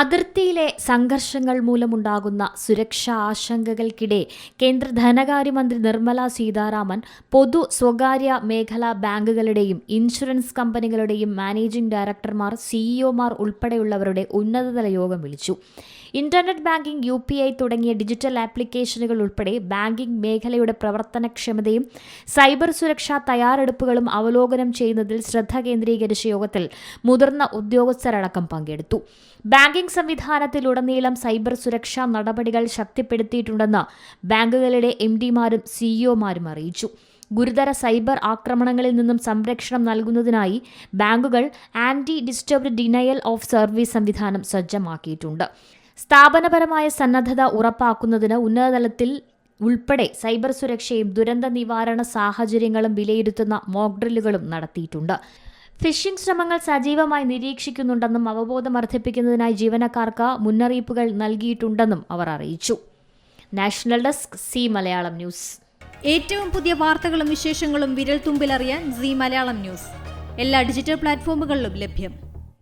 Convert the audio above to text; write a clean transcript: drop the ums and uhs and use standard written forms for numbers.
അതിർത്തിയിലെ സംഘർഷങ്ങൾ മൂലമുണ്ടാകുന്ന സുരക്ഷാ ആശങ്കകൾക്കിടെ കേന്ദ്ര ധനകാര്യമന്ത്രി നിർമ്മല സീതാരാമൻ പൊതു സ്വകാര്യ മേഖലാ ബാങ്കുകളുടെയും ഇൻഷുറൻസ് കമ്പനികളുടെയും മാനേജിംഗ് ഡയറക്ടർമാർ, സിഇഒമാർ ഉൾപ്പെടെയുള്ളവരുടെ ഉന്നതതല യോഗം വിളിച്ചു. ഇന്റർനെറ്റ് ബാങ്കിംഗ്, UPI തുടങ്ങിയ ഡിജിറ്റൽ ആപ്ലിക്കേഷനുകൾ ഉൾപ്പെടെ ബാങ്കിംഗ് മേഖലയുടെ പ്രവർത്തനക്ഷമതയും സൈബർ സുരക്ഷാ തയ്യാറെടുപ്പുകളും അവലോകനം ചെയ്യുന്നതിൽ ശ്രദ്ധ കേന്ദ്രീകരിച്ച യോഗത്തിൽ മുതിർന്ന ഉദ്യോഗസ്ഥരടക്കം പങ്കെടുത്തു. ബാങ്കിംഗ് സംവിധാനത്തിലുടനീളം സൈബർ സുരക്ഷാ നടപടികൾ ശക്തിപ്പെടുത്തിയിട്ടുണ്ടെന്ന് ബാങ്കുകളുടെ MDമാരും സിഇഒമാരും അറിയിച്ചു. ഗുരുതര സൈബർ ആക്രമണങ്ങളിൽ നിന്നും സംരക്ഷണം നൽകുന്നതിനായി ബാങ്കുകൾ anti distributed denial of service സംവിധാനം സജ്ജമാക്കിയിട്ടുണ്ട്. സ്ഥാപനപരമായ സന്നദ്ധത ഉറപ്പാക്കുന്നതിന് ഉന്നതതലത്തിൽ ഉൾപ്പെടെ സൈബർ സുരക്ഷയും ദുരന്ത നിവാരണ സാഹചര്യങ്ങളും വിലയിരുത്തുന്ന മോക്ക് ഡ്രില്ലുകളും നടത്തിയിട്ടുണ്ട്. ഫിഷിംഗ് ശ്രമങ്ങൾ സജീവമായി നിരീക്ഷിക്കുന്നുണ്ടെന്നും അവബോധം വർദ്ധിപ്പിക്കുന്നതിനായി ജീവനക്കാർക്ക് മുന്നറിയിപ്പുകൾ നൽകിയിട്ടുണ്ടെന്നും അവർ അറിയിച്ചു. National desk, C Malayalam news. ഏറ്റവും പുതിയ വാർത്തകളും വിശേഷങ്ങളും വിരൽ തുമ്പിലറിയാൻ സി മലയാളം ന്യൂസ് എല്ലാ ഡിജിറ്റൽ പ്ലാറ്റ്ഫോമുകളിലും ലഭ്യം.